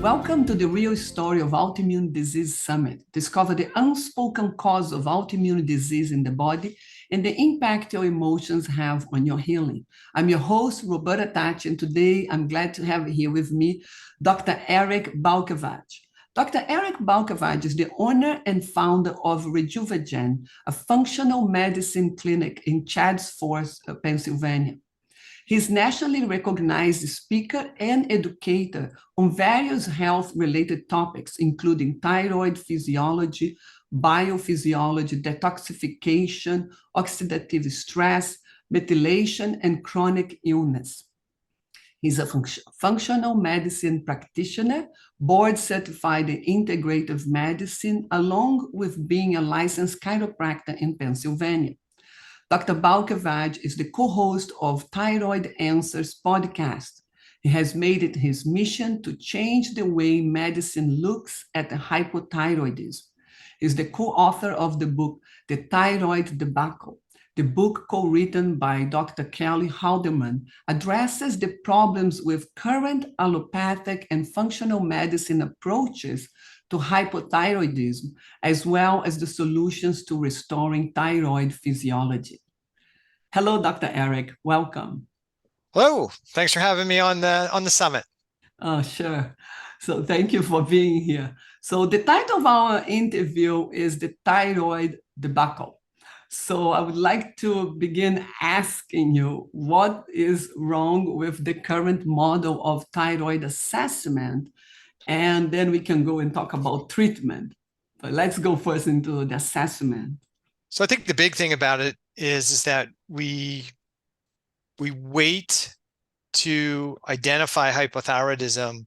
Welcome to the Real Story of Autoimmune Disease Summit. Discover the unspoken cause of autoimmune disease in the body and the impact your emotions have on your healing. I'm your host, Roberta Tachi, and today I'm glad to have here with me Dr. Eric Balkevaj. Dr. Eric Balkevaj is the owner and founder of Rejuvagen, a functional medicine clinic in Chatsworth, Pennsylvania. He's nationally recognized speaker and educator on various health-related topics, including thyroid physiology, biophysiology, detoxification, oxidative stress, methylation, and chronic illness. He's a functional medicine practitioner, board certified in integrative medicine, along with being a licensed chiropractor in Pennsylvania. Dr. Balkevaj is the co-host of Thyroid Answers podcast. He has made it his mission to change the way medicine looks at hypothyroidism. He's the co-author of the book, The Thyroid Debacle. The book, co-written by Dr. Kelly Haldeman, addresses the problems with current allopathic and functional medicine approaches to hypothyroidism, as well as the solutions to restoring thyroid physiology. Hello, Dr. Eric. Welcome. Hello. Thanks for having me on the summit. Sure. So thank you for being here. So the title of our interview is The Thyroid Debacle. So I would like to begin asking you, what is wrong with the current model of thyroid assessment? And then we can go and talk about treatment. But let's go first into the assessment. So I think the big thing about it is that we wait to identify hypothyroidism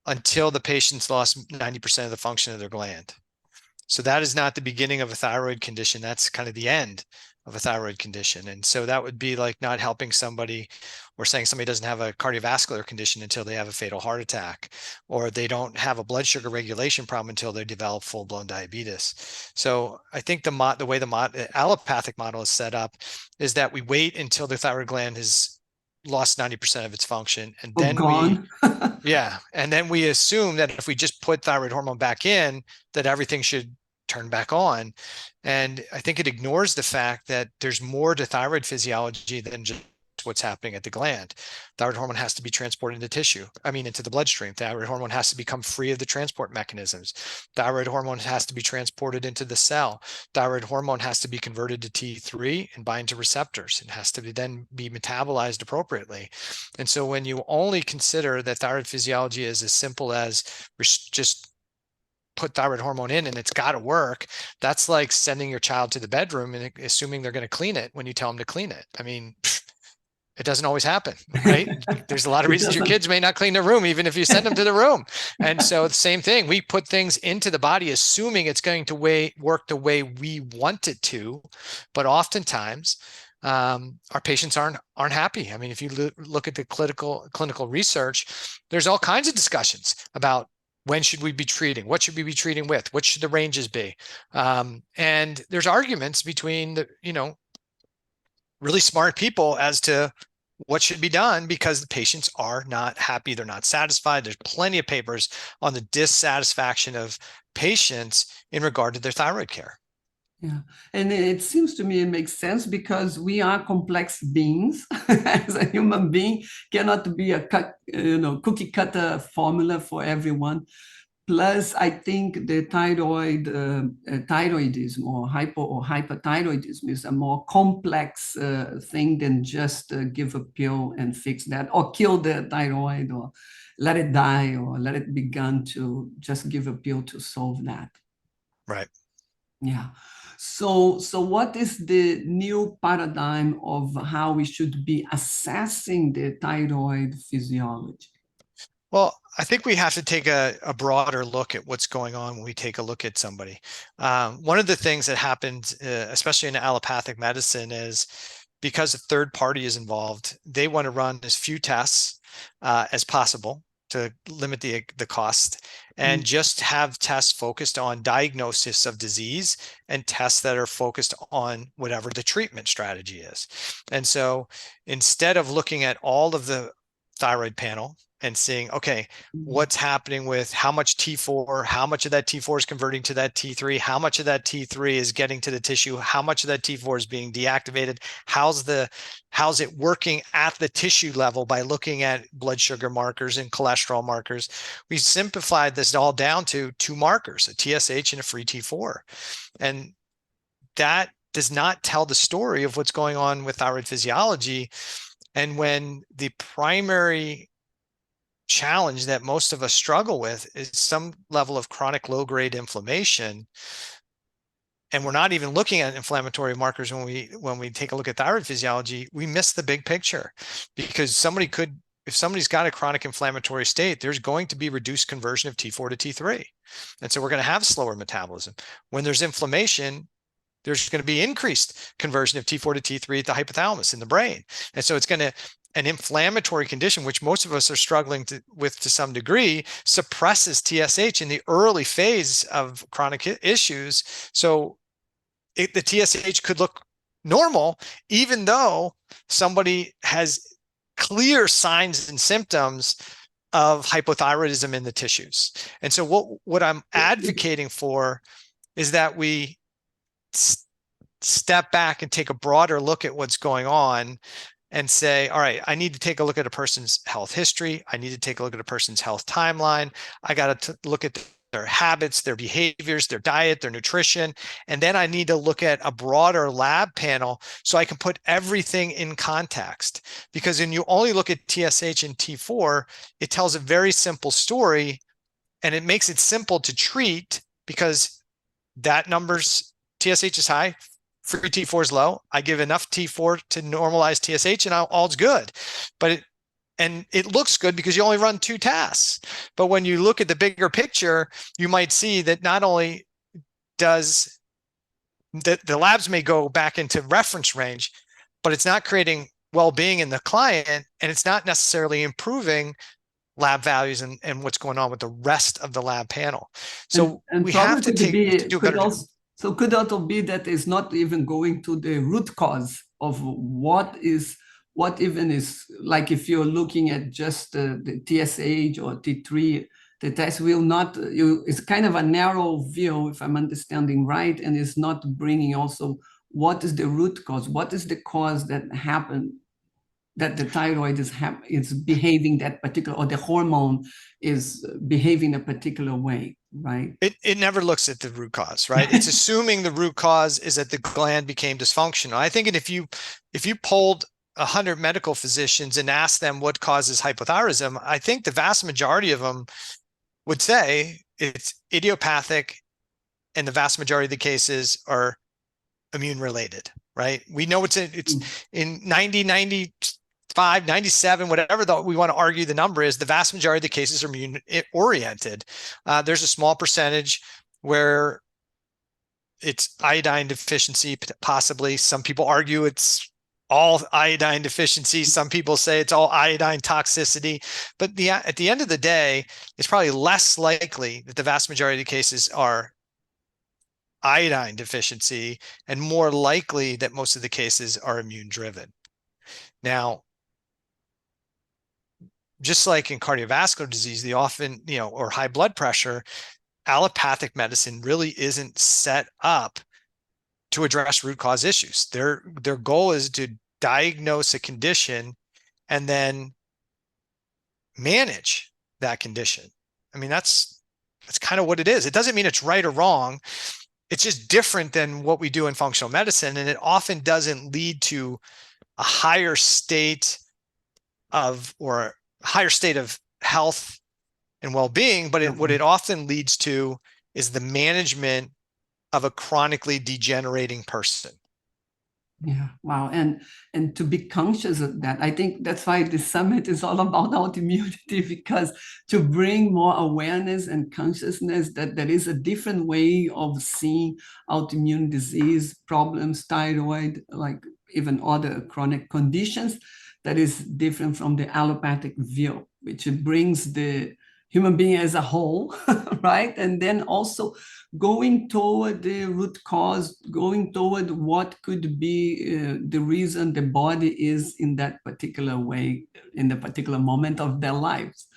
until the patient's lost 90% of the function of their gland. So that is not the beginning of a thyroid condition. That's kind of the end of a thyroid condition. And so that would be like not helping somebody or saying somebody doesn't have a cardiovascular condition until they have a fatal heart attack, or they don't have a blood sugar regulation problem until they develop full-blown diabetes. So I think the way the allopathic model is set up is that we wait until the thyroid gland has lost 90% of its function, and then and then we assume that if we just put thyroid hormone back in, that everything should turn back on. And I think it ignores the fact that there's more to thyroid physiology than just what's happening at the gland. Thyroid hormone has to be transported into the bloodstream. Thyroid hormone has to become free of the transport mechanisms. Thyroid hormone has to be transported into the cell. Thyroid hormone has to be converted to T3 and bind to receptors. It has to then be metabolized appropriately. And so when you only consider that thyroid physiology is as simple as just put thyroid hormone in and it's got to work, that's like sending your child to the bedroom and assuming they're going to clean it when you tell them to clean it. I mean, it doesn't always happen, right? There's a lot of reasons your kids may not clean their room, even if you send them to the room. And so the same thing, we put things into the body assuming it's going to work the way we want it to, but oftentimes our patients aren't happy. I mean, if you look at the clinical research, there's all kinds of discussions about when should we be treating? What should we be treating with? What should the ranges be? And there's arguments between the, really smart people as to what should be done because the patients are not happy. They're not satisfied. There's plenty of papers on the dissatisfaction of patients in regard to their thyroid care. Yeah, and it seems to me it makes sense because we are complex beings. As a human being, cannot be a cookie cutter formula for everyone. Plus, I think the thyroidism or hypothyroidism is a more complex thing than just give a pill and fix that, or kill the thyroid, or let it die, or let it begin to just give a pill to solve that. Right. Yeah. So what is the new paradigm of how we should be assessing the thyroid physiology? Well, I think we have to take a broader look at what's going on when we take a look at somebody. One of the things that happens, especially in allopathic medicine, is because a third party is involved, they want to run as few tests as possible to limit the cost, and just have tests focused on diagnosis of disease and tests that are focused on whatever the treatment strategy is. And so instead of looking at all of the thyroid panel and seeing, okay, what's happening with how much T4, how much of that T4 is converting to that T3, how much of that T3 is getting to the tissue, how much of that T4 is being deactivated, how's it working at the tissue level by looking at blood sugar markers and cholesterol markers. We simplified this all down to two markers, a TSH and a free T4. And that does not tell the story of what's going on with thyroid physiology. And when the primary challenge that most of us struggle with is some level of chronic low-grade inflammation, and we're not even looking at inflammatory markers when we take a look at thyroid physiology, we miss the big picture. Because if somebody's got a chronic inflammatory state, there's going to be reduced conversion of T4 to T3. And so we're going to have slower metabolism. When there's inflammation, there's going to be increased conversion of T4 to T3 at the hypothalamus in the brain. And so it's going to, an inflammatory condition, which most of us are struggling with to some degree, suppresses TSH in the early phase of chronic issues. So the TSH could look normal, even though somebody has clear signs and symptoms of hypothyroidism in the tissues. And so what I'm advocating for is that we step back and take a broader look at what's going on and say, all right, I need to take a look at a person's health history. I need to take a look at a person's health timeline. I got to look at their habits, their behaviors, their diet, their nutrition. And then I need to look at a broader lab panel so I can put everything in context. Because when you only look at TSH and T4, it tells a very simple story, and it makes it simple to treat because that number's TSH is high, free T4 is low. I give enough T4 to normalize TSH and all's good. But it looks good because you only run two tasks. But when you look at the bigger picture, you might see that not only does the labs may go back into reference range, but it's not creating well-being in the client, and it's not necessarily improving lab values and what's going on with the rest of the lab panel. So and we have to do a better job. So could also be that it's not even going to the root cause of what even is, like if you're looking at just the TSH or T3, the test will not, it's kind of a narrow view, if I'm understanding right, and it's not bringing also what is the root cause, what is the cause that happened, that the thyroid is behaving that particular, or the hormone is behaving a particular way, right? It never looks at the root cause, right? It's assuming the root cause is that the gland became dysfunctional. I think if you polled 100 medical physicians and asked them what causes hypothyroidism, I think the vast majority of them would say it's idiopathic, and the vast majority of the cases are immune related, right? We know it's in 95, 97, whatever we want to argue the number is, the vast majority of the cases are immune oriented. There's a small percentage where it's iodine deficiency, possibly. Some people argue it's all iodine deficiency. Some people say it's all iodine toxicity. But at the end of the day, it's probably less likely that the vast majority of the cases are iodine deficiency, and more likely that most of the cases are immune driven. Now, just like in cardiovascular disease, or high blood pressure, allopathic medicine really isn't set up to address root cause issues. Their goal is to diagnose a condition and then manage that condition. I mean, that's kind of what it is. It doesn't mean it's right or wrong. It's just different than what we do in functional medicine, and it often doesn't lead to a higher state of health and well-being, but what it often leads to is the management of a chronically degenerating person. Yeah, wow. And to be conscious of that, I think that's why the summit is all about autoimmunity, because to bring more awareness and consciousness that there is a different way of seeing autoimmune disease problems, thyroid, like even other chronic conditions, that is different from the allopathic view, which brings the human being as a whole, right? And then also going toward the root cause, going toward what could be the reason the body is in that particular way, in the particular moment of their lives.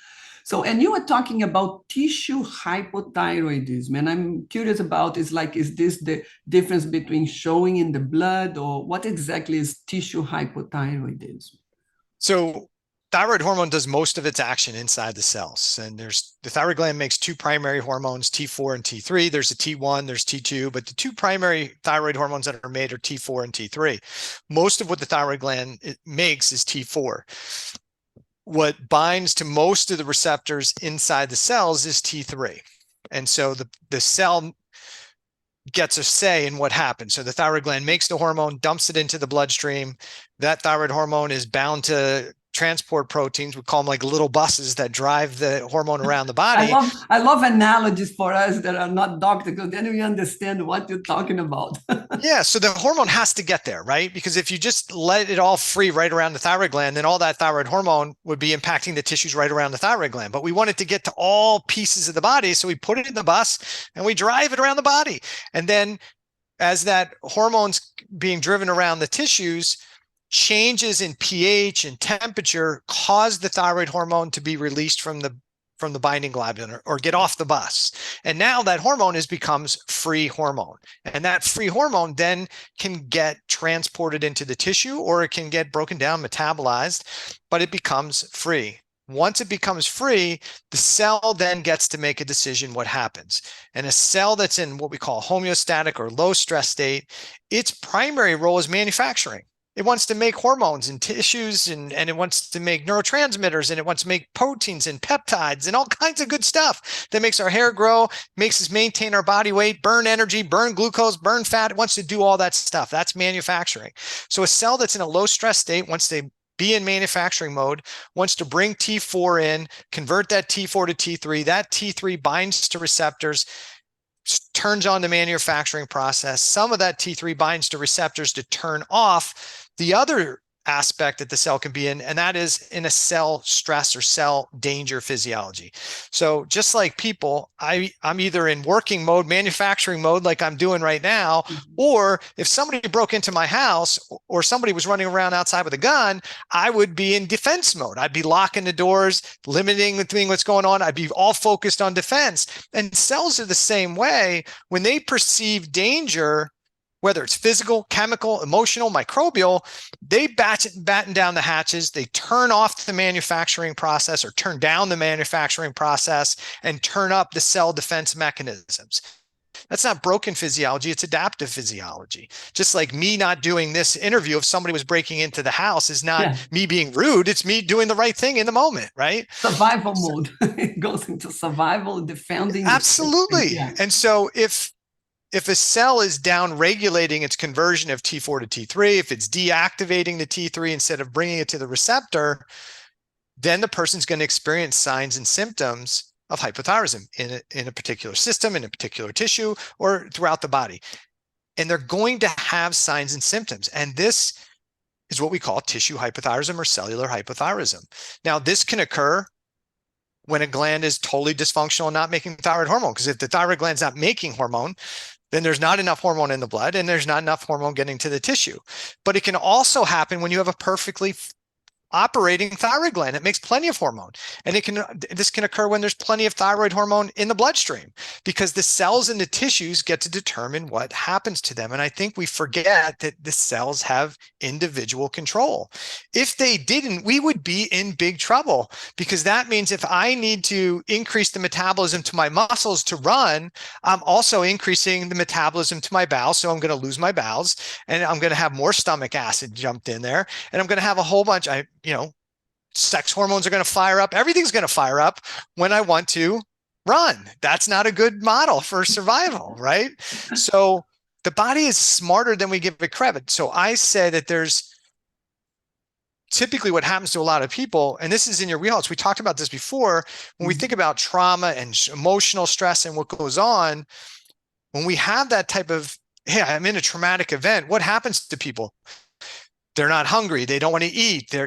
So, and you were talking about tissue hypothyroidism, and I'm curious about is this the difference between showing in the blood, or what exactly is tissue hypothyroidism? So thyroid hormone does most of its action inside the cells. And there's the thyroid gland makes two primary hormones, T4 and T3. There's a T1, there's T2, but the two primary thyroid hormones that are made are T4 and T3. Most of what the thyroid gland makes is T4. What binds to most of the receptors inside the cells is T3. And so the cell gets a say in what happens. So the thyroid gland makes the hormone, dumps it into the bloodstream. That thyroid hormone is bound to transport proteins. We call them like little buses that drive the hormone around the body. I love analogies for us that are not doctors, because then we understand what you're talking about. Yeah, so the hormone has to get there, right? Because if you just let it all free right around the thyroid gland, then all that thyroid hormone would be impacting the tissues right around the thyroid gland. But we want it to get to all pieces of the body, so we put it in the bus and we drive it around the body. And then as that hormone's being driven around the tissues, changes in pH and temperature cause the thyroid hormone to be released from the binding globulin or get off the bus. And now that hormone becomes free hormone. And that free hormone then can get transported into the tissue, or it can get broken down, metabolized, but it becomes free. Once it becomes free, the cell then gets to make a decision what happens. And a cell that's in what we call homeostatic or low stress state, its primary role is manufacturing. It wants to make hormones and tissues, and it wants to make neurotransmitters, and it wants to make proteins and peptides and all kinds of good stuff that makes our hair grow, makes us maintain our body weight, burn energy, burn glucose, burn fat. It wants to do all that stuff. That's manufacturing. So a cell that's in a low stress state wants to be in manufacturing mode, wants to bring T4 in, convert that T4 to T3. That T3 binds to receptors, turns on the manufacturing process. Some of that T3 binds to receptors to turn off the other aspect that the cell can be in, and that is in a cell stress or cell danger physiology. So just like people, I'm either in working mode, manufacturing mode, like I'm doing right now, or if somebody broke into my house or somebody was running around outside with a gun, I would be in defense mode. I'd be locking the doors, limiting what's going on. I'd be all focused on defense. And cells are the same way. When they perceive danger, whether it's physical, chemical, emotional, microbial, they batten down the hatches, they turn off the manufacturing process or turn down the manufacturing process and turn up the cell defense mechanisms. That's not broken physiology, it's adaptive physiology. Just like me not doing this interview if somebody was breaking into the house is not me being rude, it's me doing the right thing in the moment, right? Survival mode. It goes into survival, defending. Absolutely. And so if a cell is down regulating its conversion of T4 to T3, if it's deactivating the T3 instead of bringing it to the receptor, then the person's going to experience signs and symptoms of hypothyroidism in a particular system, in a particular tissue, or throughout the body. And they're going to have signs and symptoms. And this is what we call tissue hypothyroidism or cellular hypothyroidism. Now, this can occur when a gland is totally dysfunctional and not making thyroid hormone, because if the thyroid gland's not making hormone, then there's not enough hormone in the blood and there's not enough hormone getting to the tissue. But it can also happen when you have a perfectly operating thyroid gland. It makes plenty of hormone. And this can occur when there's plenty of thyroid hormone in the bloodstream, because the cells in the tissues get to determine what happens to them. And I think we forget that the cells have individual control. If they didn't, we would be in big trouble, because that means if I need to increase the metabolism to my muscles to run, I'm also increasing the metabolism to my bowels. So I'm going to lose my bowels and I'm going to have more stomach acid jumped in there. And I'm going to have a whole bunch, sex hormones are going to fire up. Everything's going to fire up when I want to run. That's not a good model for survival, right? So the body is smarter than we give it credit. So I say that there's typically what happens to a lot of people, and this is in your wheelhouse. We talked about this before. When we think about trauma and emotional stress and what goes on, when we have that type of, hey, I'm in a traumatic event, what happens to people? They're not hungry. They don't want to eat. They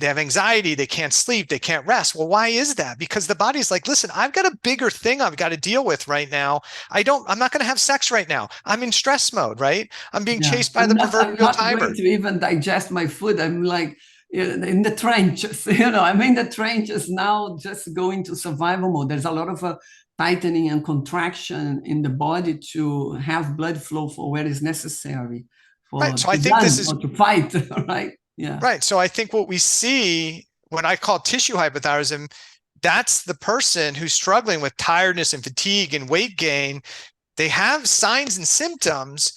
have anxiety. They can't sleep. They can't rest. Well, why is that? Because the body's like, listen, I've got a bigger thing I've got to deal with right now. I'm not going to have sex right now. I'm in stress mode, right? I'm being Yeah, chased by the I'm proverbial not going tiger. to even digest my food. I'm like in the trenches, I'm in the trenches now, just going to survival mode. There's a lot of tightening and contraction in the body to have blood flow for where is necessary Right. for So I to think this run is or to fight, right? Yeah. right. So I think what we see when I call tissue hypothyroidism, that's the person who's struggling with tiredness and fatigue and weight gain. They have signs and symptoms,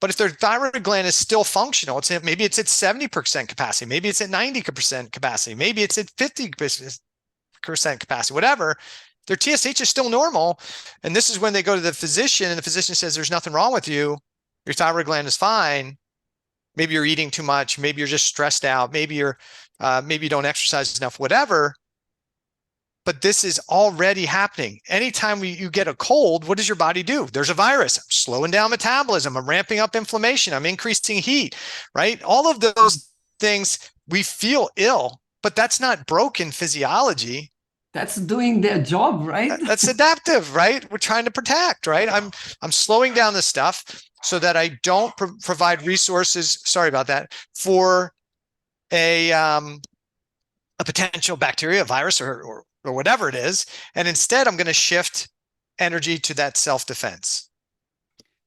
but if their thyroid gland is still functional, maybe it's at 70% capacity, maybe it's at 90% capacity, maybe it's at 50% capacity, whatever, their TSH is still normal. And this is when they go to the physician and the physician says, there's nothing wrong with you. Your thyroid gland is fine. Maybe you're eating too much. Maybe you're just stressed out. Maybe you don't exercise enough, whatever. But this is already happening. Anytime you get a cold, what does your body do? There's a virus. I'm slowing down metabolism. I'm ramping up inflammation. I'm increasing heat, right? All of those things, we feel ill, but that's not broken physiology. That's doing their job, right? That's adaptive, right? We're trying to protect, right? I'm slowing down the stuff so that I don't provide resources. Sorry about that, for a potential bacteria, virus, or whatever it is, and instead I'm going to shift energy to that self-defense.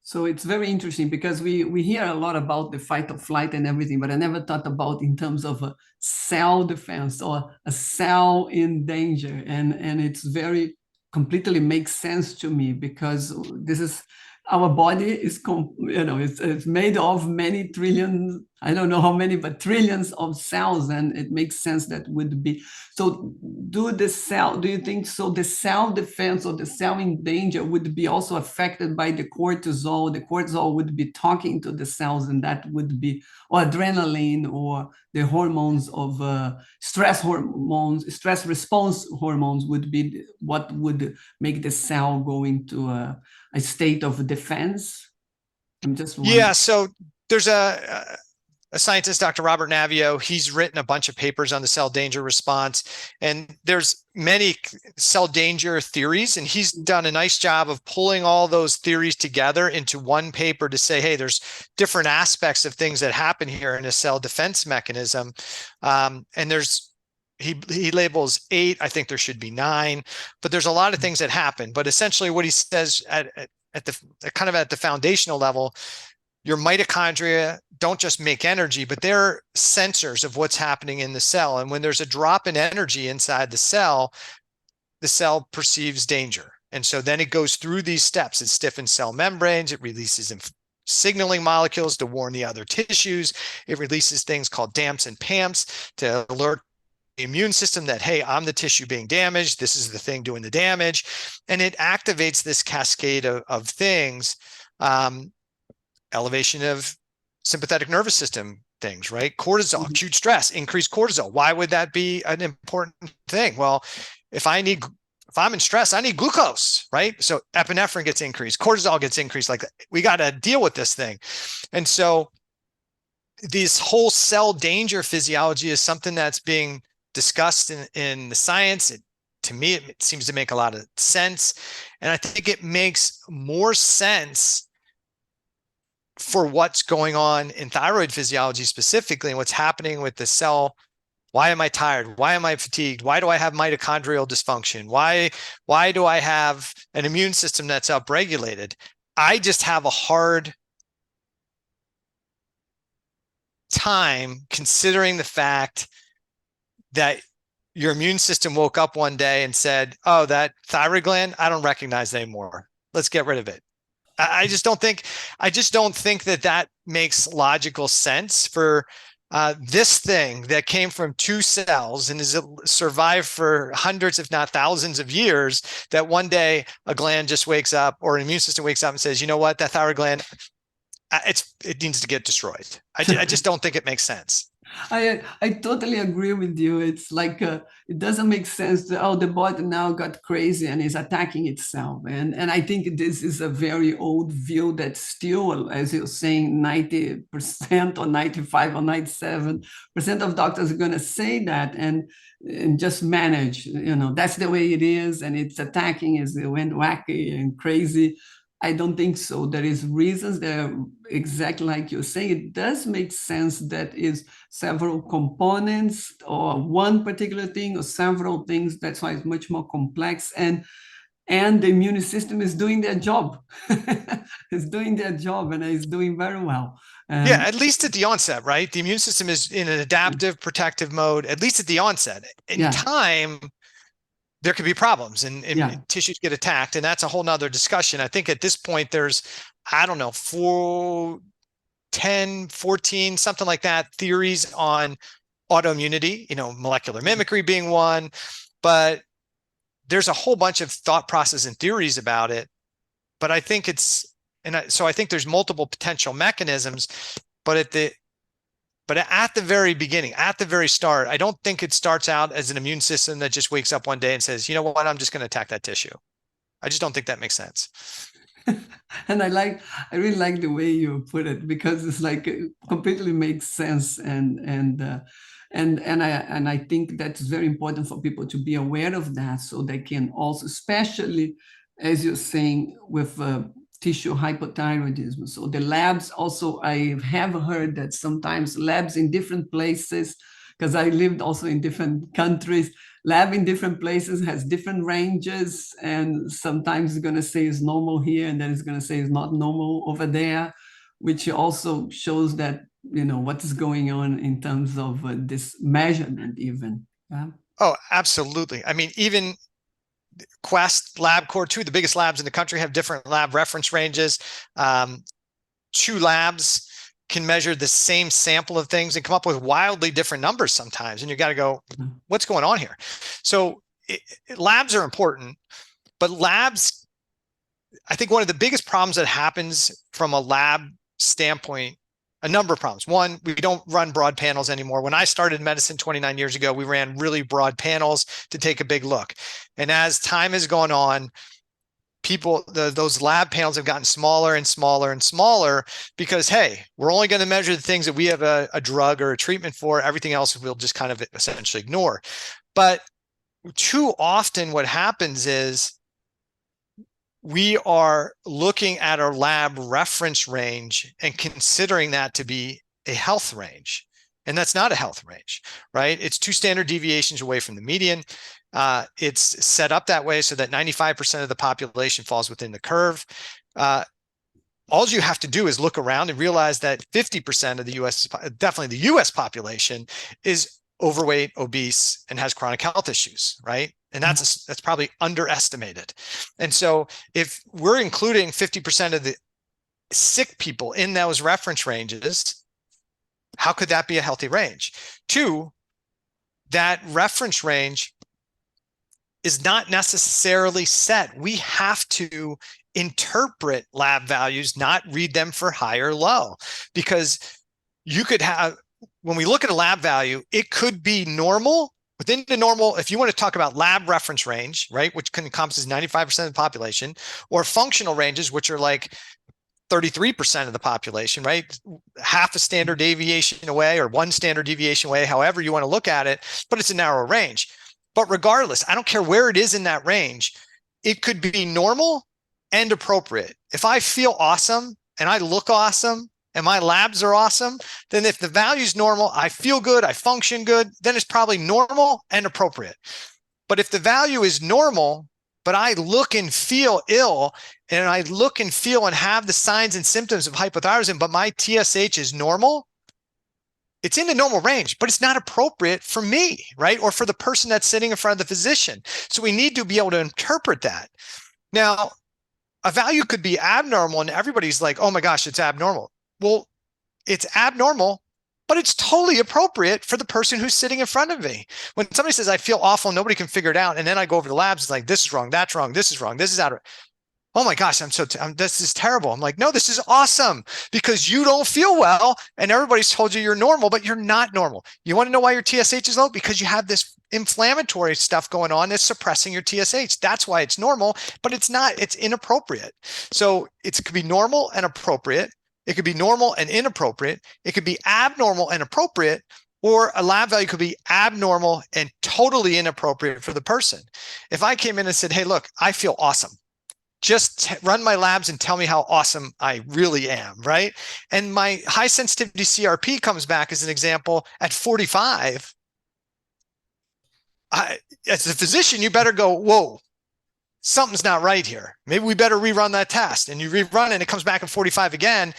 So it's very interesting because we hear a lot about the fight or flight and everything, but I never thought about in terms of a cell defense or a cell in danger. And it's very completely makes sense to me because this is our body is, it's made of many trillions, I don't know how many, but trillions of cells. And it makes sense that would be. So do you think so the cell defense or the cell in danger would be also affected by the cortisol? The cortisol would be talking to the cells and that would be, or adrenaline or the hormones of stress response hormones would be what would make the cell go into a state of defense? I'm just wondering. Yeah, so there's a scientist, Dr. Robert Navio. He's written a bunch of papers on the cell danger response, and there's many cell danger theories, and he's done a nice job of pulling all those theories together into one paper to say, hey, there's different aspects of things that happen here in a cell defense mechanism. And he labels 8. I think there should be 9, but there's a lot of things that happen. But essentially what he says at the foundational level, your mitochondria don't just make energy, but they're sensors of what's happening in the cell. And when there's a drop in energy inside the cell perceives danger. And so then it goes through these steps. It stiffens cell membranes. It releases signaling molecules to warn the other tissues. It releases things called DAMPs and PAMPs to alert the immune system that, hey, I'm the tissue being damaged. This is the thing doing the damage. And it activates this cascade of things. Elevation of sympathetic nervous system things, right? Cortisol, acute stress, increased cortisol. Why would that be an important thing? Well, if I'm in stress, I need glucose, right? So epinephrine gets increased, cortisol gets increased. Like, we got to deal with this thing. And so this whole cell danger physiology is something that's being discussed in the science. To me, it seems to make a lot of sense. And I think it makes more sense for what's going on in thyroid physiology specifically, and what's happening with the cell. Why am I tired? Why am I fatigued? Why do I have mitochondrial dysfunction? Why do I have an immune system that's upregulated? I just have a hard time considering the fact that your immune system woke up one day and said, oh, that thyroid gland, I don't recognize it anymore. Let's get rid of it. I just don't think that makes logical sense for this thing that came from 2 cells and has survived for hundreds, if not thousands of years, that one day a gland just wakes up, or an immune system wakes up and says, you know what, that thyroid gland, it needs to get destroyed. I just don't think it makes sense. I totally agree with you. It's like it doesn't make sense that, oh, the body now got crazy and is attacking itself. And I think this is a very old view that still, as you're saying, 90% or 95 or 97% of doctors are going to say that and just manage. That's the way it is, and it's attacking as it went wacky and crazy. I don't think so. There is reasons there, exactly like you're saying. It does make sense that is several components or one particular thing or several things. That's why it's much more complex. And the immune system is doing their job. It's doing their job and it's doing very well. Yeah, And at least at the onset, right? The immune system is in an adaptive protective mode, at least at the onset. In yeah, time, there could be problems and yeah. tissues get attacked. And that's a whole nother discussion. I think at this point, there's, I don't know, 10, 14, something like that, theories on autoimmunity, molecular mimicry being one, but there's a whole bunch of thought process and theories about it. But I think so I think there's multiple potential mechanisms, but at the very beginning, at the very start, I don't think it starts out as an immune system that just wakes up one day and says, you know what, I'm just going to attack that tissue. I just don't think that makes sense. And I really like the way you put it, because it's like it completely makes sense. And I think that's very important for people to be aware of that, so they can also, especially as you're saying, with tissue hypothyroidism. So the labs also, I have heard that sometimes labs in different places, because I lived also in different countries, lab in different places has different ranges, and sometimes it's going to say it's normal here and then it's going to say it's not normal over there, which also shows that what is going on in terms of this measurement even. Yeah. Oh, absolutely. I mean, even Quest, LabCorp, two of the biggest labs in the country, have different lab reference ranges. Two labs can measure the same sample of things and come up with wildly different numbers sometimes. And you got to go, what's going on here? So labs are important, but labs, I think one of the biggest problems that happens from a lab standpoint, a number of problems. One, we don't run broad panels anymore. When I started medicine 29 years ago, we ran really broad panels to take a big look. And as time has gone on, those lab panels have gotten smaller and smaller and smaller because, hey, we're only going to measure the things that we have a drug or a treatment for. Everything else we'll just kind of essentially ignore. But too often what happens is we are looking at our lab reference range and considering that to be a health range. And that's not a health range, right? It's 2 standard deviations away from the median. It's set up that way so that 95% of the population falls within the curve. All you have to do is look around and realize that 50% of the US, definitely the US population, is overweight, obese, and has chronic health issues, right? And that's probably underestimated. And so if we're including 50% of the sick people in those reference ranges, how could that be a healthy range? 2, that reference range is not necessarily set. We have to interpret lab values, not read them for high or low, because you could have, when we look at a lab value, it could be normal. Within the normal, if you want to talk about lab reference range, right, which encompasses 95% of the population, or functional ranges, which are like 33% of the population, right? Half a standard deviation away or 1 standard deviation away, however you want to look at it, but it's a narrow range. But regardless, I don't care where it is in that range, it could be normal and appropriate. If I feel awesome and I look awesome and my labs are awesome, then if the value is normal, I feel good, I function good, then it's probably normal and appropriate. But if the value is normal, but I look and feel ill, and I look and feel and have the signs and symptoms of hypothyroidism, but my TSH is normal, it's in the normal range, but it's not appropriate for me, right? Or for the person that's sitting in front of the physician. So we need to be able to interpret that. Now, a value could be abnormal and everybody's like, oh my gosh, it's abnormal. Well, it's abnormal, but it's totally appropriate for the person who's sitting in front of me. When somebody says, I feel awful, nobody can figure it out, and then I go over the labs, it's like, this is wrong, that's wrong, this is wrong, this is out of, oh my gosh, this is terrible. I'm like, no, this is awesome because you don't feel well and everybody's told you you're normal, but you're not normal. You want to know why your TSH is low? Because you have this inflammatory stuff going on that's suppressing your TSH. That's why it's normal, but it's not, it's inappropriate. So it could be normal and appropriate. It could be normal and inappropriate. It could be abnormal and appropriate, or a lab value could be abnormal and totally inappropriate for the person. If I came in and said, hey, look, I feel awesome. Just run my labs and tell me how awesome I really am, right? And my high sensitivity CRP comes back as an example at 45. As a physician, you better go, whoa, something's not right here. Maybe we better rerun that test. And you rerun it and it comes back at 45 again.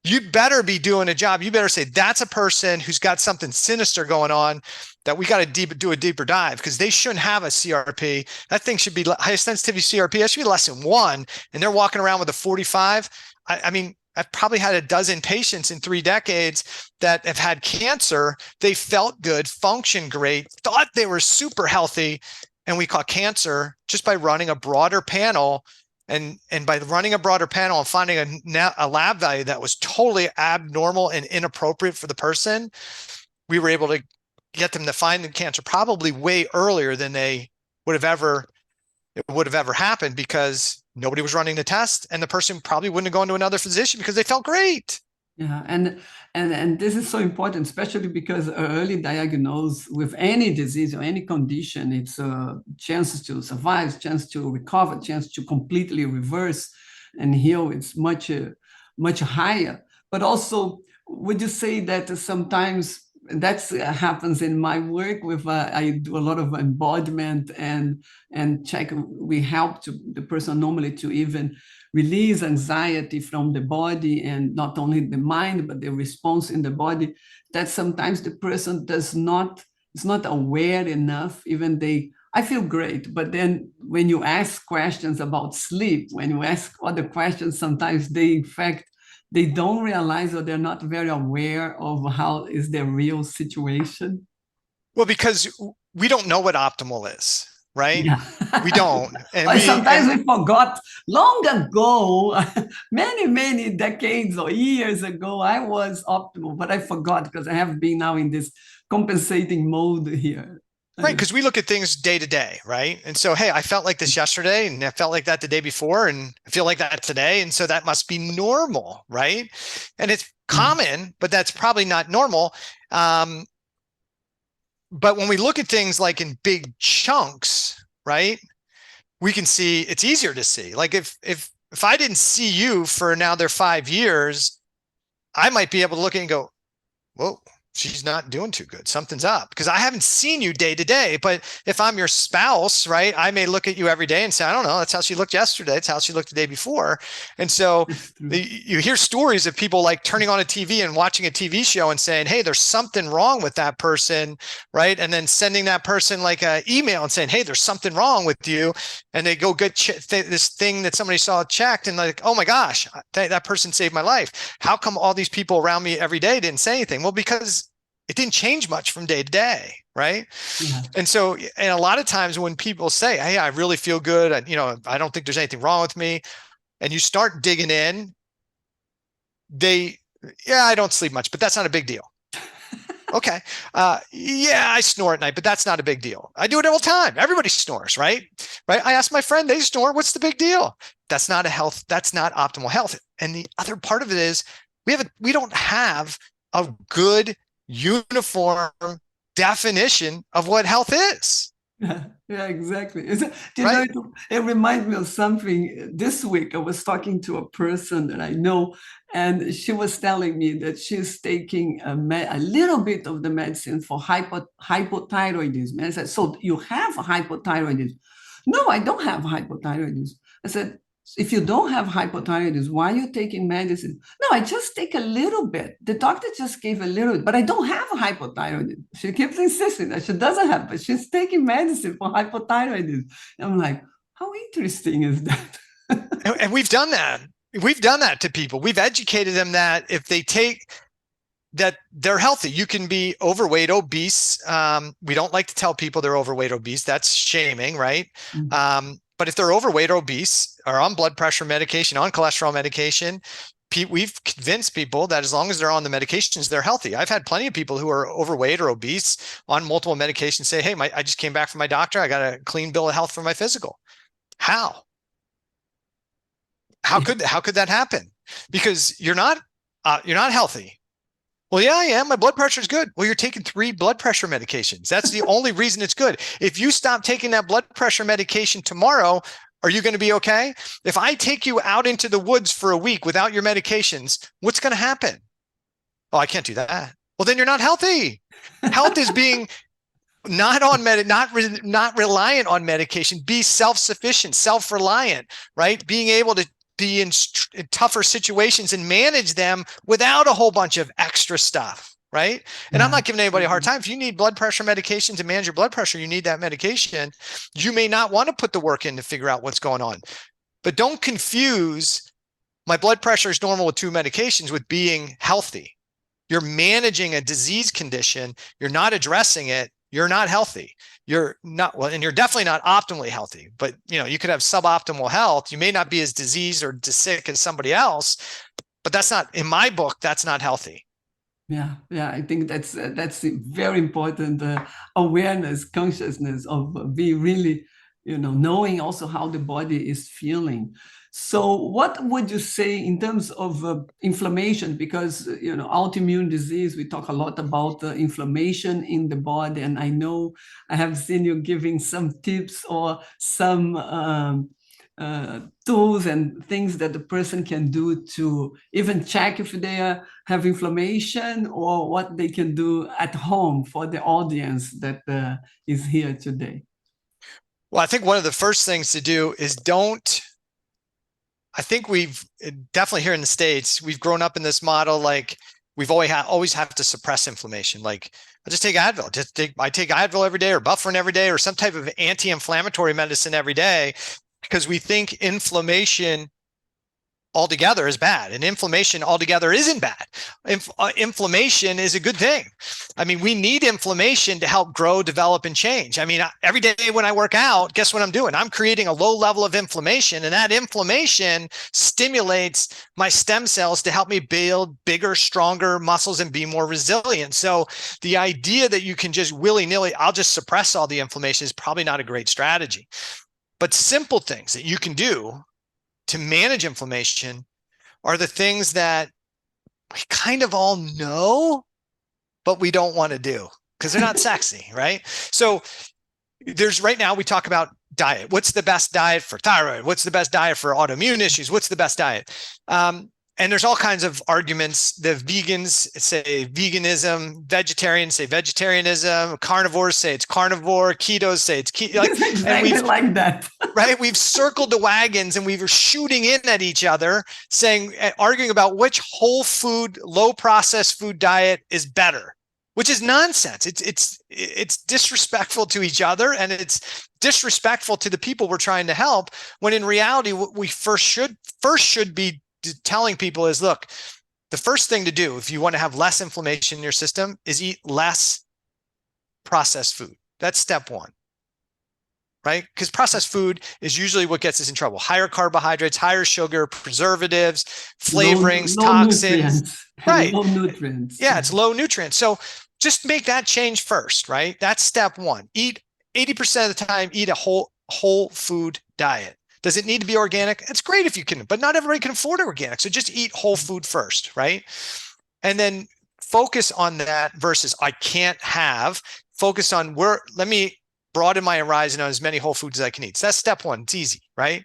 You'd better be doing a job. You better say, that's a person who's got something sinister going on that we got to do a deeper dive, because they shouldn't have a CRP. That thing should be high sensitivity CRP. That should be less than 1. And they're walking around with a 45. I mean, I've probably had a dozen patients in 3 decades that have had cancer. They felt good, functioned great, thought they were super healthy. And we caught cancer just by running a broader panel. And by running a broader panel and finding a lab value that was totally abnormal and inappropriate for the person, we were able to get them to find the cancer probably way earlier than it would have ever happened, because nobody was running the test and the person probably wouldn't have gone to another physician because they felt great. Yeah, and this is so important, especially because early diagnosis with any disease or any condition, it's a chance to survive, chance to recover, chance to completely reverse and heal. It's much higher. But also, would you say that sometimes that happens in my work with I do a lot of embodiment and check. We help the person normally to even release anxiety from the body, and not only the mind, but the response in the body, that sometimes the person is not aware enough. Even I feel great, but then when you ask questions about sleep, when you ask other questions, sometimes in fact, they don't realize, or they're not very aware of how is their real situation. Well, because we don't know what optimal is. Right? Yeah. We don't. And sometimes we forgot long ago, many decades or years ago, I was optimal, but I forgot because I have been now in this compensating mode here. Right, because we look at things day to day, right? And so, hey, I felt like this yesterday, and I felt like that the day before, and I feel like that today, and so that must be normal, right? And it's common, but that's probably not normal. But when we look at things like in big chunks, right, we can see it's easier to see. Like if I didn't see you for now they're 5 years, I might be able to look at it and go, whoa, she's not doing too good. Something's up, because I haven't seen you day to day. But if I'm your spouse, right, I may look at you every day and say, I don't know, that's how she looked yesterday. It's how she looked the day before. And so you hear stories of people like turning on a TV and watching a TV show and saying, hey, there's something wrong with that person, right? And then sending that person like an email and saying, hey, there's something wrong with you. And they go get this thing that somebody saw checked, and like, oh my gosh, that person saved my life. How come all these people around me every day didn't say anything? Well, because it didn't change much from day to day, right? Yeah. And so, and a lot of times when people say, hey, I really feel good, I don't think there's anything wrong with me, and you start digging in, I don't sleep much, but that's not a big deal. Okay. Yeah, I snore at night, but that's not a big deal. I do it all the time. Everybody snores, right? I asked my friend, they snore. What's the big deal? That's not optimal health. And the other part of it is we don't have a good uniform definition of what health is. Yeah, exactly. It reminds me of something. This week, I was talking to a person that I know, and she was telling me that she's taking a little bit of the medicine for hypothyroidism. And I said, so you have hypothyroidism? No, I don't have hypothyroidism. I said, if you don't have hypothyroidism, why are you taking medicine? No, I just take a little bit. The doctor just gave a little bit, but I don't have a hypothyroidism. She keeps insisting that she doesn't have, but she's taking medicine for hypothyroidism. And I'm like, how interesting is that? And we've done that. We've done that to people. We've educated them that if they take that, they're healthy. You can be overweight, obese. We don't like to tell people they're overweight, obese. That's shaming, right? Mm-hmm. But if they're overweight or obese or on blood pressure medication, on cholesterol medication, we've convinced people that as long as they're on the medications, they're healthy. I've had plenty of people who are overweight or obese on multiple medications say, hey, I just came back from my doctor. I got a clean bill of health for my physical. How? How could that happen? Because you're not healthy. Well, yeah, I am. My blood pressure is good. Well, you're taking 3 blood pressure medications. That's the only reason it's good. If you stop taking that blood pressure medication tomorrow, are you going to be okay? If I take you out into the woods for a week without your medications, what's going to happen? Oh, I can't do that. Well, then you're not healthy. Health is being not reliant on medication, be self-sufficient, self-reliant, right? Being able to be in tougher situations and manage them without a whole bunch of extra stuff, right? And I'm not giving anybody a hard time. If you need blood pressure medication to manage your blood pressure, you need that medication. You may not want to put the work in to figure out what's going on. But don't confuse my blood pressure is normal with 2 medications with being healthy. You're managing a disease condition. You're not addressing it. You're not healthy. You're not well, and you're definitely not optimally healthy, but you could have suboptimal health. You may not be as diseased or sick as somebody else, but that's not, in my book, that's not healthy. Yeah, I think that's very important awareness, consciousness of being really, knowing also how the body is feeling. So what would you say in terms of inflammation? Because, autoimmune disease, we talk a lot about the inflammation in the body. And I know I have seen you giving some tips or some tools and things that the person can do to even check if they have inflammation, or what they can do at home for the audience that is here today. Well, I think one of the first things to do is I think we've definitely here in the States, we've grown up in this model like we've always have to suppress inflammation. Like I just take Advil. I take Advil every day or Bufferin every day or some type of anti-inflammatory medicine every day because we think inflammation altogether is bad, and inflammation altogether isn't bad. Inflammation is a good thing. I mean, we need inflammation to help grow, develop, and change. I mean, every day when I work out, guess what I'm doing? I'm creating a low level of inflammation, and that inflammation stimulates my stem cells to help me build bigger, stronger muscles and be more resilient. So the idea that you can just willy-nilly, I'll just suppress all the inflammation is probably not a great strategy. But simple things that you can do to manage inflammation are the things that we kind of all know, but we don't want to do because they're not sexy, right? So right now we talk about diet. What's the best diet for thyroid? What's the best diet for autoimmune issues? What's the best diet? And there's all kinds of arguments. The vegans say veganism, vegetarians say vegetarianism, carnivores say it's carnivore, ketos say it's keto. Exactly like that. Right? We've circled the wagons and we were shooting in at each other, arguing about which whole food, low processed food diet is better, which is nonsense. It's disrespectful to each other, and it's disrespectful to the people we're trying to help, when in reality, what we first should be telling people is, look, the first thing to do if you want to have less inflammation in your system is eat less processed food. That's step one, right? Because processed food is usually what gets us in trouble. Higher carbohydrates, higher sugar, preservatives, flavorings, toxins. Nutrients. Right. Low nutrients. Yeah, it's low nutrients. So just make that change first, right? That's step one. Eat 80% of the time, eat a whole food diet. Does it need to be organic? It's great if you can, but not everybody can afford organic. So just eat whole food first, right? And then focus on that versus I can't have. Focus on let me broaden my horizon on as many whole foods as I can eat. So that's step one. It's easy, right?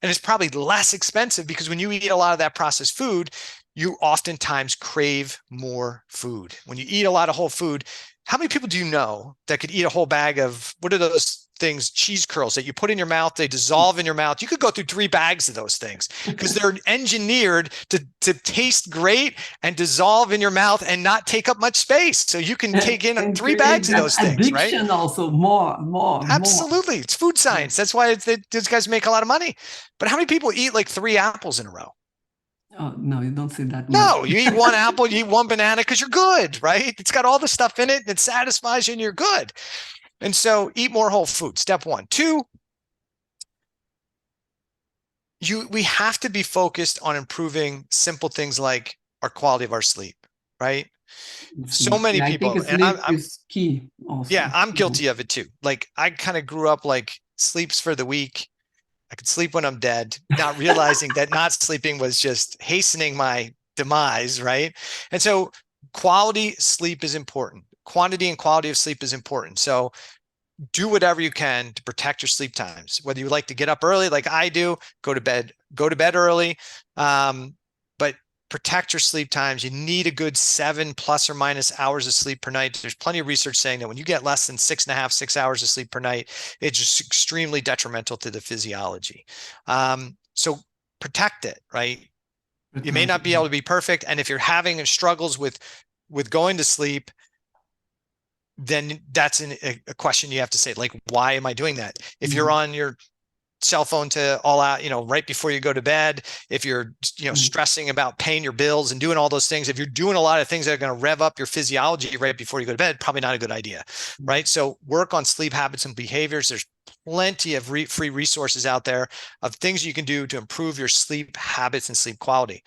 And it's probably less expensive because when you eat a lot of that processed food, you oftentimes crave more food. When you eat a lot of whole food, how many people do you know that could eat a whole bag of, what are those things, cheese curls that you put in your mouth, they dissolve in your mouth? You could go through 3 bags of those things because they're engineered to taste great and dissolve in your mouth and not take up much space. So you can take in 3 bags of those things, right? Addiction also, more. Absolutely. It's food science. That's why those guys make a lot of money. But how many people eat like 3 apples in a row? Oh, no, you don't see that. No, you eat 1 apple, you eat 1 banana because you're good, right? It's got all the stuff in it and it satisfies you and you're good. And so eat more whole food, step 1. 2, we have to be focused on improving simple things like our quality of our sleep, right? So Sleep. many Yeah, I think people, and sleep is key also. yeah, I'm guilty of it too. Like I kind of grew up like sleeps for the weak. I could sleep when I'm dead, not realizing that not sleeping was just hastening my demise, right? And so quality sleep is important. Quantity and quality of sleep is important. So do whatever you can to protect your sleep times. Whether you like to get up early, like I do, go to bed early. But protect your sleep times. You need a good 7 plus or minus hours of sleep per night. There's plenty of research saying that when you get less than 6.5, 6 hours of sleep per night, it's just extremely detrimental to the physiology. So protect it, right? You may not be able to be perfect. And if you're having struggles with going to sleep, then that's a question you have to say, like, why am I doing that? If you're on your cell phone to all out, right before you go to bed, if you're, stressing about paying your bills and doing all those things, if you're doing a lot of things that are going to rev up your physiology right before you go to bed, probably not a good idea, right? So work on sleep habits and behaviors. There's plenty of free resources out there of things you can do to improve your sleep habits and sleep quality.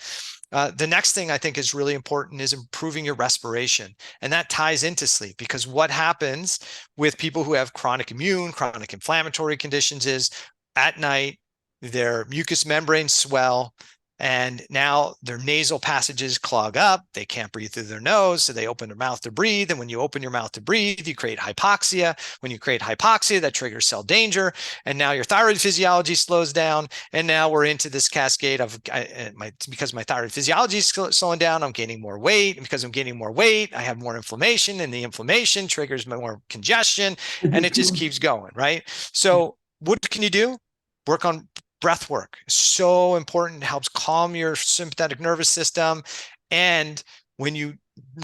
The next thing I think is really important is improving your respiration. And that ties into sleep, because what happens with people who have chronic inflammatory conditions is at night, their mucous membranes swell, and now their nasal passages clog up. They can't breathe through their nose, so they open their mouth to breathe. And when you open your mouth to breathe, you create hypoxia. When you create hypoxia, that triggers cell danger. And now your thyroid physiology slows down. And now we're into this cascade of because my thyroid physiology is slowing down, I'm gaining more weight. And because I'm gaining more weight, I have more inflammation, and the inflammation triggers more congestion, and it just keeps going, right? So what can you do? Work on breath work. So important. It helps calm your sympathetic nervous system. And when you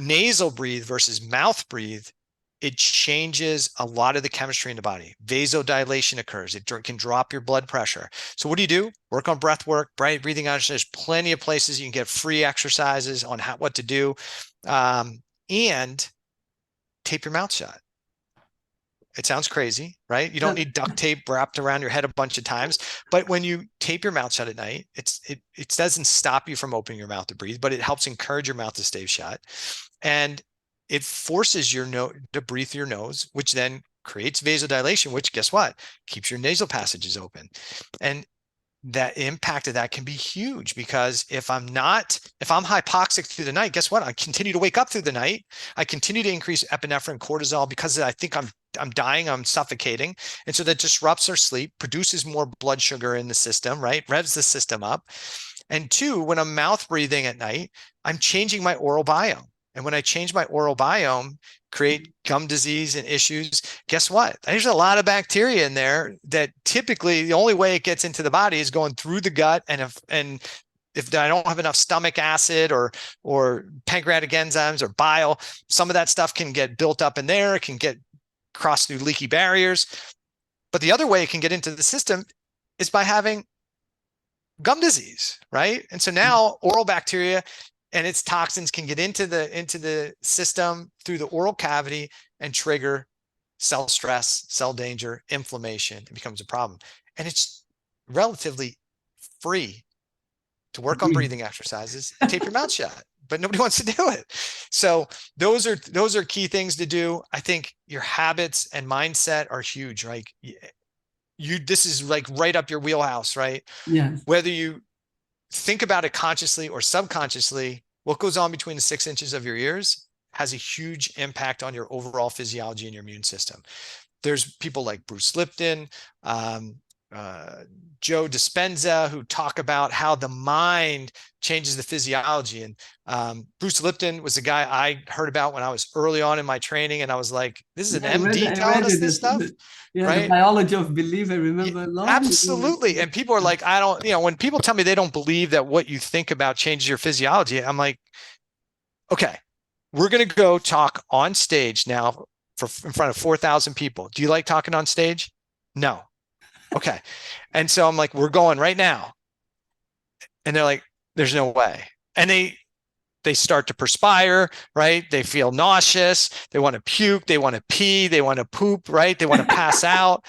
nasal breathe versus mouth breathe, it changes a lot of the chemistry in the body. Vasodilation occurs. It can drop your blood pressure. So what do? Work on breath work, breathing out. There's plenty of places you can get free exercises on what to do. And tape your mouth shut. It sounds crazy, right? You don't need duct tape wrapped around your head a bunch of times, but when you tape your mouth shut at night, it doesn't stop you from opening your mouth to breathe, but it helps encourage your mouth to stay shut, and it forces your nose to breathe through your nose, which then creates vasodilation, which, guess what, keeps your nasal passages open. And that impact of that can be huge, because if I'm hypoxic through the night, guess what? I continue to wake up through the night. I continue to increase epinephrine, cortisol, because I think I'm dying, I'm suffocating. And so that disrupts our sleep, produces more blood sugar in the system, right? Revs the system up. And two, when I'm mouth breathing at night, I'm changing my oral biome. And when I change my oral biome, create gum disease and issues, guess what? There's a lot of bacteria in there that typically the only way it gets into the body is going through the gut. And if I don't have enough stomach acid or pancreatic enzymes or bile, some of that stuff can get built up in there. It can get cross through leaky barriers. But the other way it can get into the system is by having gum disease, right? And so now oral bacteria and its toxins can get into the system through the oral cavity and trigger cell stress, cell danger, inflammation. It becomes a problem. And it's relatively free to work on breathing exercises and tape your mouth shut, but nobody wants to do it. So those are key things to do. I think your habits and mindset are huge, right? This is like right up your wheelhouse, right? Yes. Whether you think about it consciously or subconsciously, what goes on between the 6 inches of your ears has a huge impact on your overall physiology and your immune system. There's people like Bruce Lipton, Joe Dispenza, who talk about how the mind changes the physiology. And Bruce Lipton was a guy I heard about when I was early on in my training. And I was like, this is an MD telling us this stuff. Right? The biology of belief. I remember long. Absolutely. And people are like, when people tell me they don't believe that what you think about changes your physiology, I'm like, okay, we're going to go talk on stage now in front of 4,000 people. Do you like talking on stage? No. Okay. And so I'm like, we're going right now. And they're like, there's no way. And they start to perspire, right? They feel nauseous. They want to puke. They want to pee. They want to poop, right? They want to pass out.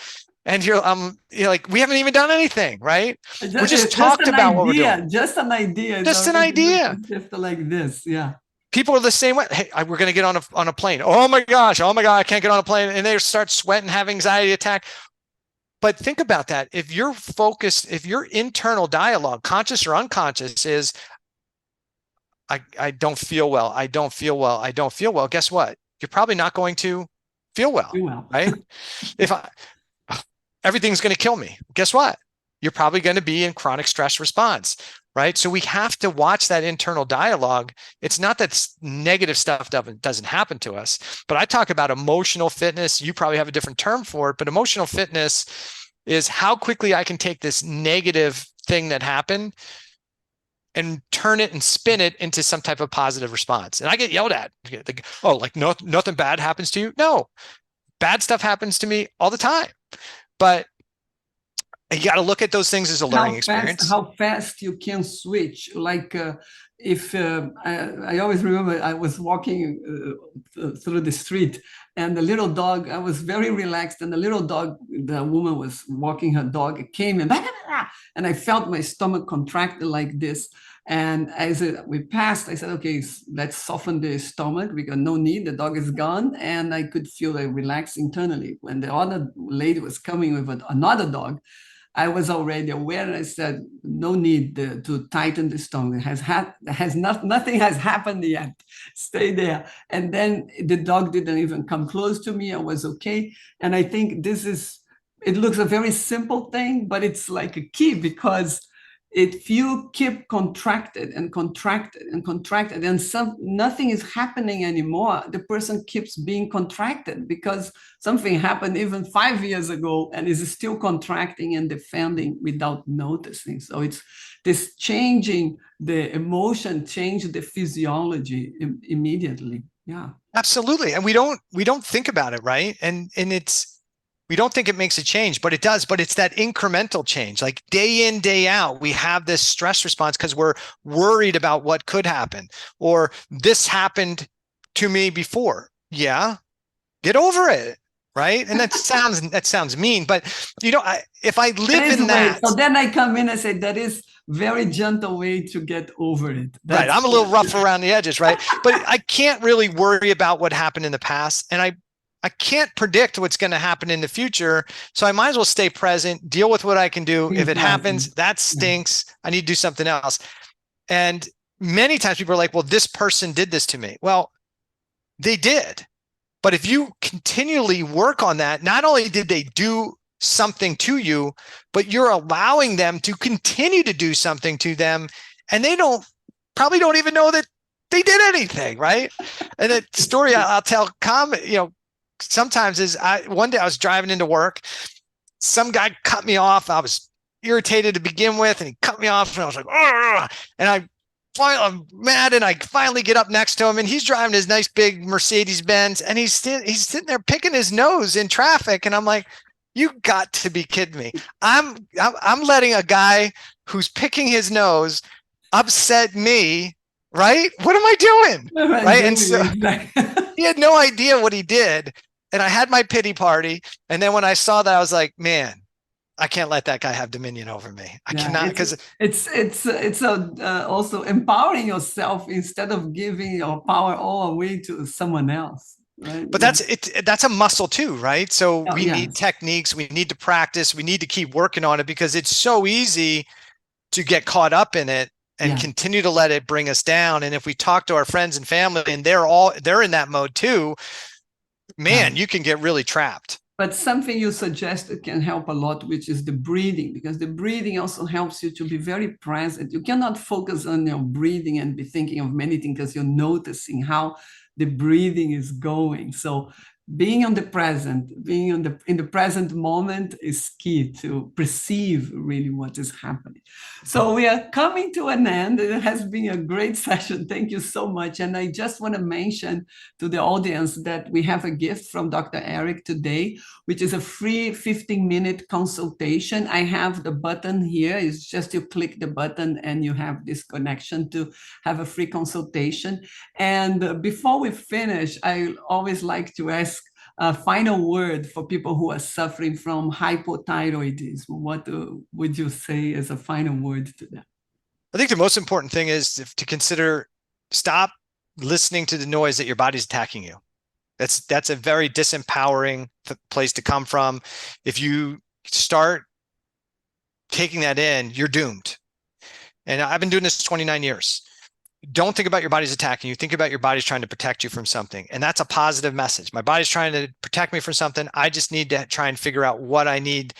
And you're like, we haven't even done anything, right? We just Just talked an about what we're idea, doing. just an idea is Just an already enough idea. to shift like this. Yeah. People are the same way. Hey, we're going to get on a plane. Oh my God, I can't get on a plane. And they start sweating, have anxiety attack. But think about that. If you're focused, if your internal dialogue, conscious or unconscious, is I don't feel well, I don't feel well, I don't feel well, guess what? You're probably not going to feel well, Well. right? If everything's going to kill me, guess what? You're probably going to be in chronic stress response, right? So we have to watch that internal dialogue. It's not that negative stuff doesn't happen to us, but I talk about emotional fitness. You probably have a different term for it, but emotional fitness is how quickly I can take this negative thing that happened and turn it and spin it into some type of positive response. And I get yelled at. Oh, like nothing bad happens to you? No, bad stuff happens to me all the time. But you got to look at those things as a learning experience. How fast you can switch. Like if I always remember I was walking through the street and the little dog, I was very relaxed, and the little dog, the woman was walking her dog, it came and I felt my stomach contracted like this. And as we passed, I said, okay, let's soften the stomach because no need, the dog is gone. And I could feel like relaxed internally. When the other lady was coming with another dog, I was already aware, and I said, no need to tighten the stomach. Nothing has happened yet. Stay there. And then the dog didn't even come close to me. I was okay. And I think it looks a very simple thing, but it's like a key, because if you keep contracted and contracted and contracted and nothing is happening anymore, the person keeps being contracted because something happened even 5 years ago and is still contracting and defending without noticing. So it's this changing the emotion, change the physiology immediately. Yeah, Absolutely. And we don't think about it, right? And we don't think it makes a change, but it does. But it's that incremental change, like day in, day out. We have this stress response because we're worried about what could happen, or this happened to me before. Yeah, get over it, right? And that sounds mean, but if I live in that, so then I come in and say that is very gentle way to get over it. Right. I'm a little rough around the edges, right? But I can't really worry about what happened in the past, and I can't predict what's going to happen in the future. So I might as well stay present, deal with what I can do. If it happens, that stinks. I need to do something else. And many times people are like, well, this person did this to me. Well, they did. But if you continually work on that, not only did they do something to you, but you're allowing them to continue to do something to them. And they probably don't even know that they did anything, right? And the story I'll tell sometimes is one day I was driving into work. Some guy cut me off. I was irritated to begin with, and he cut me off, and I was like, oh, and I'm mad, and I finally get up next to him, and he's driving his nice big Mercedes Benz, and he's sitting there picking his nose in traffic, and I'm like, you got to be kidding me. I'm letting a guy who's picking his nose upset me, right? What am I doing? Right? And so he had no idea what he did. And I had my pity party. And then when I saw that, I was like, man, I can't let that guy have dominion over me. I cannot, because it's also empowering yourself instead of giving your power all away to someone else. Right? But that's a muscle too, right? So we need techniques, we need to practice, we need to keep working on it, because it's so easy to get caught up in it and continue to let it bring us down. And if we talk to our friends and family and they're in that mode too, man, you can get really trapped. But something you suggested can help a lot, which is the breathing, because the breathing also helps you to be very present. You cannot focus on your breathing and be thinking of many things because you're noticing how the breathing is going. So being on the present, being in the present moment is key to perceive really what is happening. So we are coming to an end. It has been a great session. Thank you so much. And I just want to mention to the audience that we have a gift from Dr. Eric today, which is a free 15-minute consultation. I have the button here. It's just you click the button and you have this connection to have a free consultation. And before we finish, I always like to ask a final word for people who are suffering from hypothyroidism, what would you say as a final word to them? I think the most important thing is to consider, stop listening to the noise that your body's attacking you. That's a very disempowering place to come from. If you start taking that in, you're doomed. And I've been doing this 29 years. Don't think about your body's attacking you. Think about your body's trying to protect you from something. And that's a positive message. My body's trying to protect me from something. I just need to try and figure out what I need,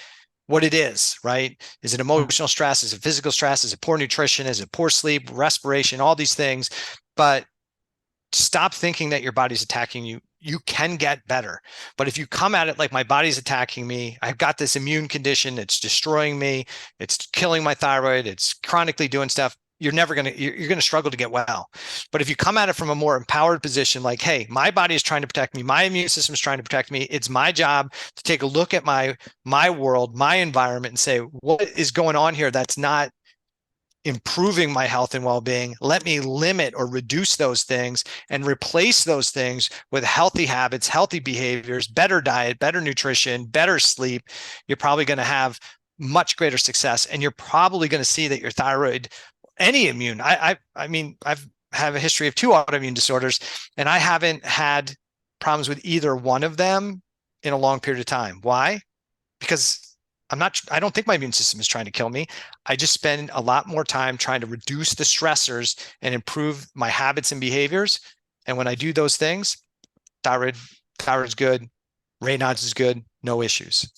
what it is, right? Is it emotional stress? Is it physical stress? Is it poor nutrition? Is it poor sleep, respiration, all these things? But stop thinking that your body's attacking you. You can get better. But if you come at it like my body's attacking me, I've got this immune condition, it's destroying me, it's killing my thyroid, it's chronically doing stuff, you're going to struggle to get well. But if you come at it from a more empowered position, like, hey, my body is trying to protect me, my immune system is trying to protect me, it's my job to take a look at my world, my environment, and say, what is going on here that's not improving my health and well-being? Let me limit or reduce those things and replace those things with healthy habits, healthy behaviors, better diet, better nutrition, better sleep. You're probably going to have much greater success, and you're probably going to see that your thyroid, any immune, I mean, I've have a history of 2 autoimmune disorders, and I haven't had problems with either one of them in a long period of time. Why? Because I don't think my immune system is trying to kill me. I just spend a lot more time trying to reduce the stressors and improve my habits and behaviors. And when I do those things, thyroid's good, Raynaud's is good, no issues.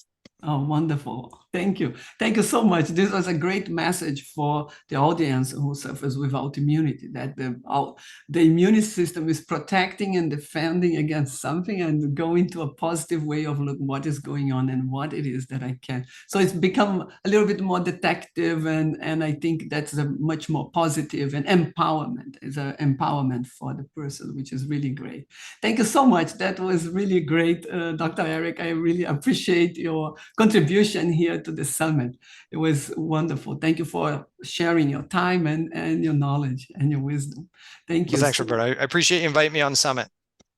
Oh, wonderful. Thank you. Thank you so much. This was a great message for the audience who suffers with autoimmunity, that the immune system is protecting and defending against something and going to a positive way of looking what is going on and what it is that I can. So it's become a little bit more detective, and I think that's a much more positive, and empowerment is an empowerment for the person, which is really great. Thank you so much. That was really great, Dr. Eric. I really appreciate your contribution here to the summit. It was wonderful. Thank you for sharing your time and your knowledge and your wisdom. Thank you. Well, thanks, Roberta. I appreciate you inviting me on the summit.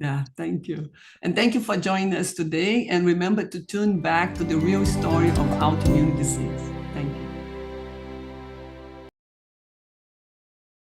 Yeah, thank you. And thank you for joining us today. And remember to tune back to the real story of autoimmune disease.